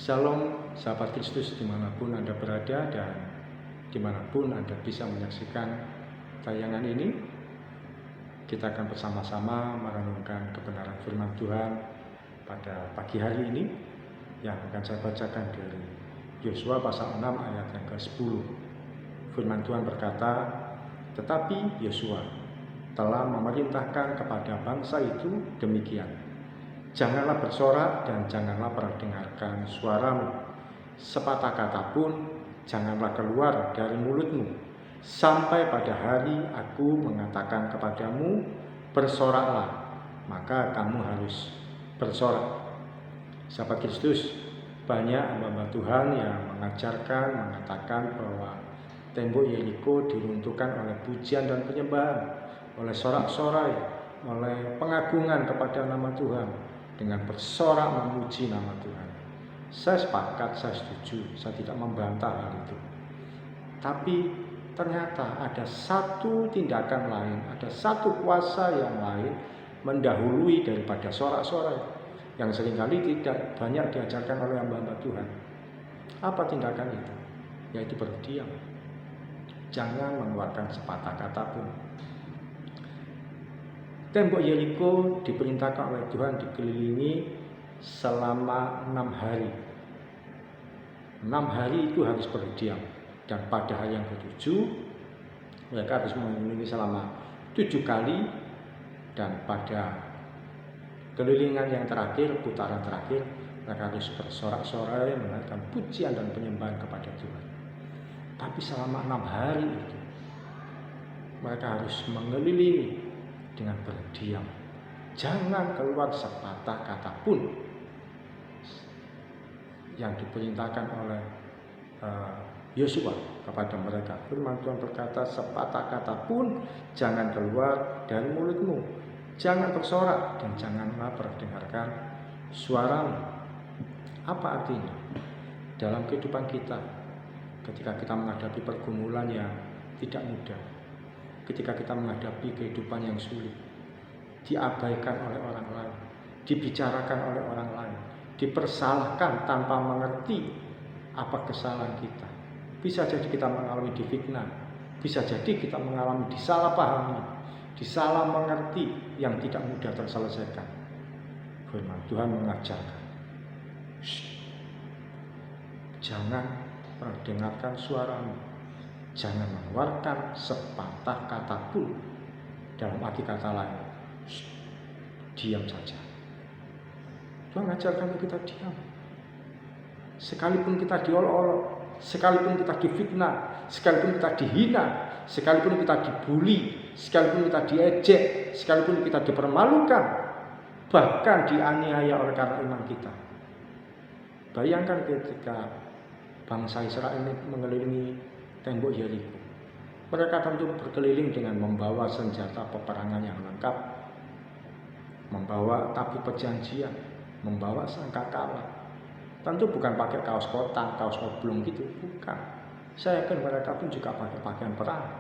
Shalom sahabat Kristus dimanapun Anda berada dan dimanapun Anda bisa menyaksikan tayangan ini. Kita akan bersama-sama merenungkan kebenaran firman Tuhan pada pagi hari ini yang akan saya bacakan dari Yosua pasal 6 ayat yang ke-10. Firman Tuhan berkata, "Tetapi Yosua telah memerintahkan kepada bangsa itu demikian. Janganlah bersorak dan janganlah perdengarkan suaramu. Sepatah kata pun janganlah keluar dari mulutmu, sampai pada hari aku mengatakan kepadamu, bersoraklah, maka kamu harus bersorak." Sahabat Kristus, banyak hamba Tuhan yang mengatakan bahwa tembok Yeriko diruntuhkan oleh pujian dan penyembahan, oleh sorak-sorai, oleh pengagungan kepada nama Tuhan, dengan bersorak memuji nama Tuhan. Saya sepakat, saya setuju, saya tidak membantah hal itu. Tapi ternyata ada satu tindakan lain, ada satu kuasa yang lain mendahului daripada sorak-sorai, yang seringkali tidak banyak diajarkan oleh hamba-hamba Tuhan. Apa tindakan itu? Yaitu berdiam. Jangan mengeluarkan sepatah kata pun. Tembok Yeriko diperintahkan oleh Tuhan dikelilingi selama 6 hari. 6 hari itu harus berdiam. Dan pada hari yang ke-7 mereka harus mengelilingi selama 7 kali. Dan pada kelilingan yang terakhir, putaran terakhir, mereka harus bersorak-sorai menaikkan pujian dan penyembahan kepada Tuhan. Tapi selama 6 hari itu mereka harus mengelilingi dengan berdiam. Jangan keluar sepatah kata pun. Yang diperintahkan oleh Yosua kepada mereka. Firman Tuhan berkata, sepatah kata pun jangan keluar dari mulutmu. Jangan bersorak dan janganlah perdengarkan suaramu. Apa artinya? Dalam kehidupan kita, ketika kita menghadapi pergumulan yang tidak mudah, ketika kita menghadapi kehidupan yang sulit, diabaikan oleh orang lain, dibicarakan oleh orang lain, dipersalahkan tanpa mengerti apa kesalahan kita. Bisa jadi kita mengalami difitnah, bisa jadi kita mengalami disalahpahami, disalah mengerti yang tidak mudah terselesaikan. Firman Tuhan mengajarkan, jangan perdengarkan suaramu. Jangan mengeluarkan sepatah kata pun. Dalam arti kata lain, diam saja. Tuhan mengajarkan kita diam. Sekalipun kita diolok-olok, sekalipun kita difitnah, sekalipun kita dihina, sekalipun kita dibully, sekalipun kita diejek, sekalipun kita dipermalukan, bahkan dianiaya oleh karena iman kita. Bayangkan ketika bangsa Israel ini mengelilingi tembok Yeriko. Mereka tentu berkeliling dengan membawa senjata peperangan yang lengkap, membawa tabut perjanjian, membawa sangkakala. Tentu bukan pakai kaos kotak, kaos oblong gitu, bukan. Saya yakin mereka pun juga pakai pakaian perang.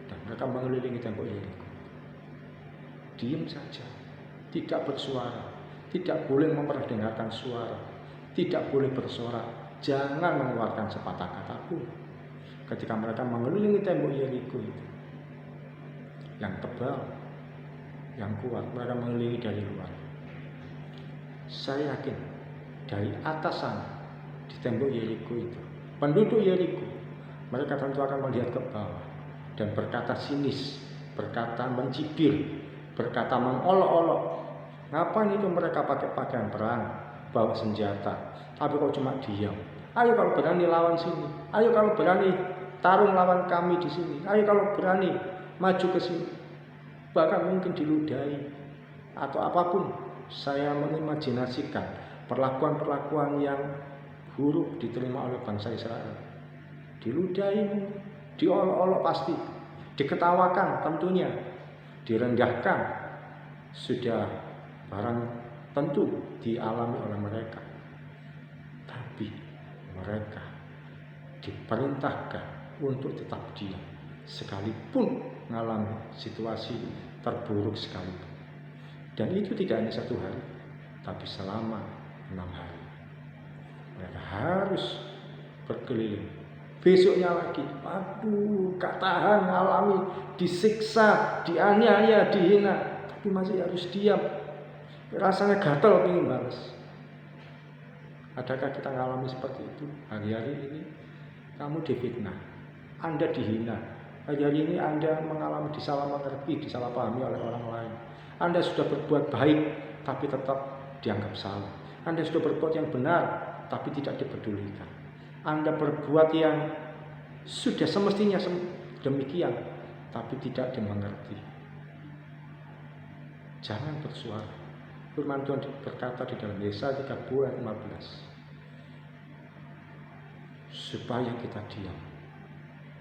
Dan mereka mengelilingi tembok Yeriko. Diam saja, tidak bersuara, tidak boleh memperdengarkan suara, tidak boleh bersorak, jangan mengeluarkan sepatah kata pun. Ketika mereka mengelilingi tembok Yeriko itu yang tebal, yang kuat, mereka mengelilingi dari luar. Saya yakin dari atas sana di tembok Yeriko itu, penduduk Yeriko, mereka tentu akan melihat ke bawah dan berkata sinis, berkata mencibir, berkata mengolok-olok. Ngapain itu mereka pakai pakaian perang, bawa senjata, tapi kok cuma diam? Ayo kalau berani lawan sini, ayo kalau berani tarung lawan kami di sini, ayo kalau berani maju ke sini. Bahkan mungkin diludahi atau apapun. Saya mengimajinasikan perlakuan-perlakuan yang buruk diterima oleh bangsa Israel. Diludahi, diolok-olok pasti, diketawakan tentunya, direndahkan, sudah barang tentu dialami oleh mereka. Tapi mereka diperintahkan untuk tetap diam, sekalipun mengalami situasi terburuk sekalipun. Dan itu tidak hanya 1 hari, tapi selama 6 hari. Mereka harus berkeliling. Besoknya lagi, aduh, gak tahan, ngalami disiksa, dianiaya, dihina, tapi masih harus diam. Rasanya gatal pengen balas. Adakah kita ngalami seperti itu? Hari-hari ini kamu difitnah, Anda dihina. Hari-hari ini Anda mengalami disalah mengerti, disalahpahami oleh orang lain. Anda sudah berbuat baik, tapi tetap dianggap salah. Anda sudah berbuat yang benar, tapi tidak dipedulikan. Anda berbuat yang sudah semestinya demikian, tapi tidak dimengerti. Jangan bersuara. Firman Tuhan berkata di dalam Yesaya 30 ayat 15. Supaya kita diam,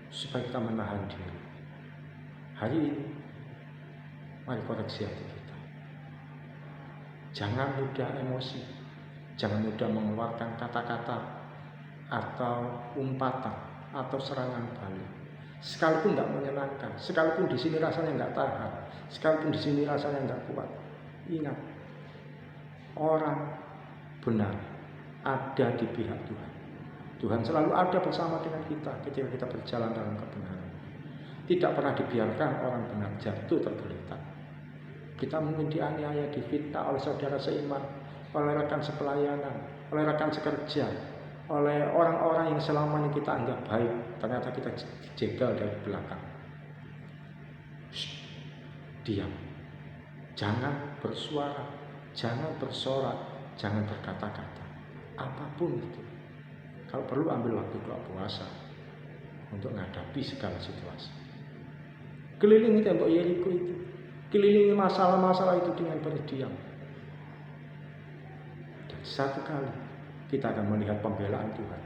supaya kita menahan diri. Hari ini, mari koreksi hati kita. Jangan mudah emosi, jangan mudah mengeluarkan kata-kata atau umpatan atau serangan balik. Sekalipun tidak menyenangkan, sekalipun di sini rasanya nggak tahan, sekalipun di sini rasanya nggak kuat. Ingat, orang benar ada di pihak Tuhan. Tuhan selalu ada bersama dengan kita ketika kita berjalan dalam kebenaran. Tidak pernah dibiarkan orang benar jatuh tergeletak. Kita mungkin dianiaya, difitnah oleh saudara seiman, oleh rekan sepelayanan, oleh rekan sekerja, oleh orang-orang yang selama ini kita anggap baik, ternyata kita jegal dari belakang. Diam. Jangan bersuara, jangan bersorak, jangan berkata-kata. Apapun itu. Kalau perlu ambil waktu doa puasa untuk menghadapi segala situasi. Kelilingi tembok Yeriko itu. Kelilingi masalah-masalah itu dengan berdiam. Dan satu kali kita akan melihat pembelaan Tuhan.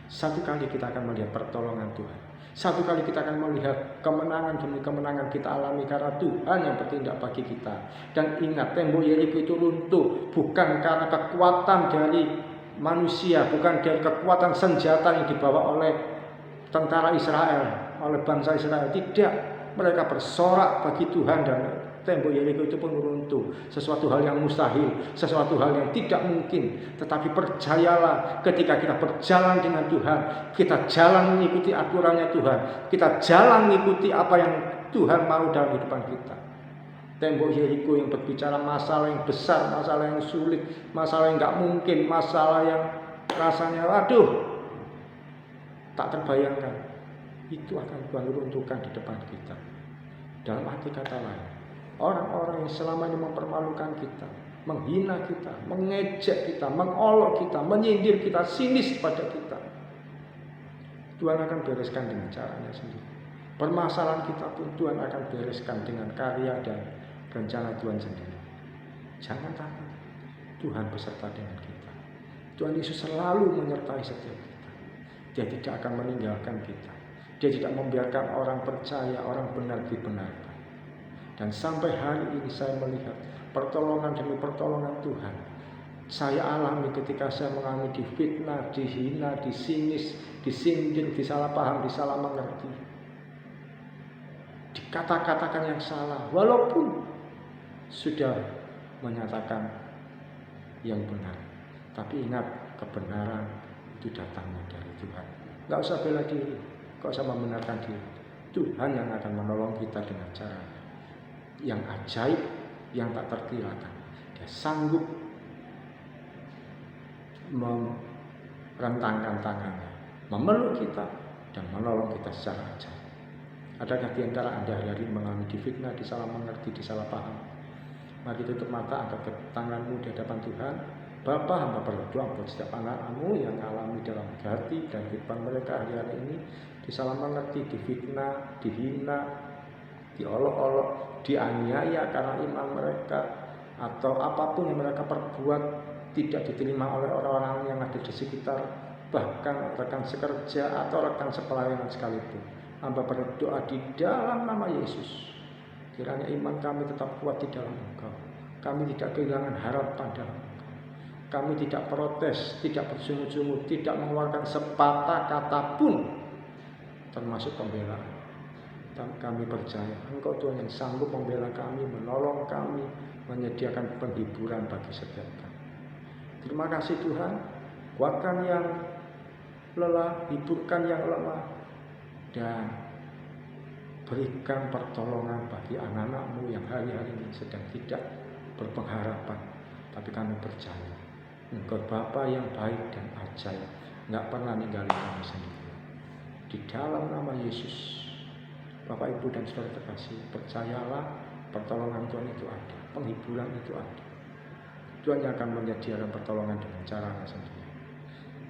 Satu kali kita akan melihat pertolongan Tuhan. Satu kali kita akan melihat kemenangan demi kemenangan kita alami karena Tuhan yang bertindak bagi kita. Dan ingat, tembok Yeriko itu runtuh bukan karena kekuatan dari manusia, bukan dari kekuatan senjata yang dibawa oleh tentara Israel, oleh bangsa Israel. Tidak, mereka bersorak bagi Tuhan dan tembok Yeriko itu pun runtuh. Sesuatu hal yang mustahil, sesuatu hal yang tidak mungkin. Tetapi percayalah, ketika kita berjalan dengan Tuhan, kita jalan mengikuti aturannya Tuhan, kita jalan mengikuti apa yang Tuhan mau dalam kehidupan kita. Tembok Yeriko yang berbicara masalah yang besar, masalah yang sulit, masalah yang nggak mungkin, masalah yang rasanya waduh tak terbayangkan, itu akan Tuhan runtuhkan di depan kita. Dalam arti kata lain, orang-orang yang selama ini mempermalukan kita, menghina kita, mengejek kita, mengolok kita, menyindir kita, sinis pada kita, Tuhan akan bereskan dengan caranya sendiri. Permasalahan kita pun Tuhan akan bereskan dengan karya dan rencana Tuhan sendiri. Jangan takut, Tuhan beserta dengan kita. Tuhan Yesus selalu menyertai setiap kita. Dia tidak akan meninggalkan kita. Dia tidak membiarkan orang percaya, orang benar dibenarkan. Dan sampai hari ini saya melihat pertolongan demi pertolongan Tuhan. Saya alami ketika saya mengalami difitnah, dihina, disinis, disindir, disalah paham, disalah mengerti, dikata-katakan yang salah, walaupun sudah menyatakan yang benar. Tapi ingat, kebenaran itu datangnya dari Tuhan. Gak usah bela diri, gak usah membenarkan diri. Tuhan yang akan menolong kita dengan cara yang ajaib, yang tak terkirakan. Dia sanggup merentangkan tangannya, memeluk kita dan menolong kita secara ajaib. Adakah di antara Anda hari-hari mengalami difitnah, disalah mengerti, disalah paham? Mari tutup mata, angkat tanganmu di hadapan Tuhan. Bapa, hamba berdoa buat setiap anak-anakmu yang alami dalam hati dan kehidupan mereka hari-hari ini disalah mengerti, difitnah, dihina, diolok-olok, dianiaya karena iman mereka, atau apapun yang mereka perbuat tidak diterima oleh orang-orang yang ada di sekitar, bahkan rekan sekerja atau rekan sepelayanan sekalipun. Hamba berdoa di dalam nama Yesus, kiranya iman kami tetap kuat di dalam Engkau. Kami tidak kehilangan harapan dalam Engkau. Kami tidak protes, tidak bersungut-sungut, tidak mengeluarkan sepatah kata pun, termasuk pembelaan. Kami percaya Engkau Tuhan yang sanggup membela kami, menolong kami, menyediakan penghiburan bagi setiap kami. Terima kasih Tuhan. kuatkan yang lelah, hiburkan yang lemah, dan berikan pertolongan bagi anak-anakmu yang hari-hari ini sedang tidak berpengharapan, tapi kami percaya Engkau Bapa yang baik dan ajaib, nggak pernah ninggalin kami sendiri. Di dalam nama Yesus, Bapak, Ibu, dan Saudara terkasih, percayalah pertolongan Tuhan itu ada, penghiburan itu ada. Tuhan yang akan menyediakan pertolongan dengan caranya sendiri.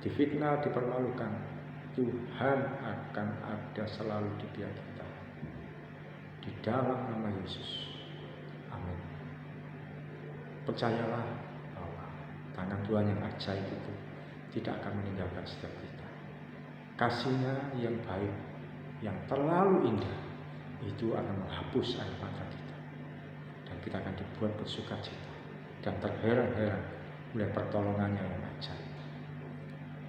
Difitnah, dipermalukan, Tuhan akan ada selalu di pihak kita. Di dalam nama Yesus. Amin. Percayalah bahwa tangan Tuhan yang ajaib itu tidak akan meninggalkan setiap kita. Kasih-Nya yang baik, yang terlalu indah, itu akan menghapus air mata kita. Dan kita akan dibuat bersukacita dan terheran-heran oleh pertolongannya yang ajaib.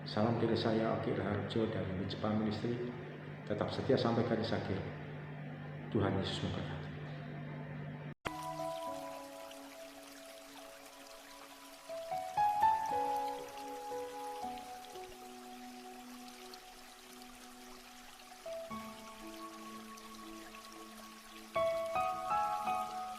Salam dari saya, Oki Raharjo dari Mijpa Ministry. Tetap setia sampai garis akhir. Tuhan Yesus memberkati.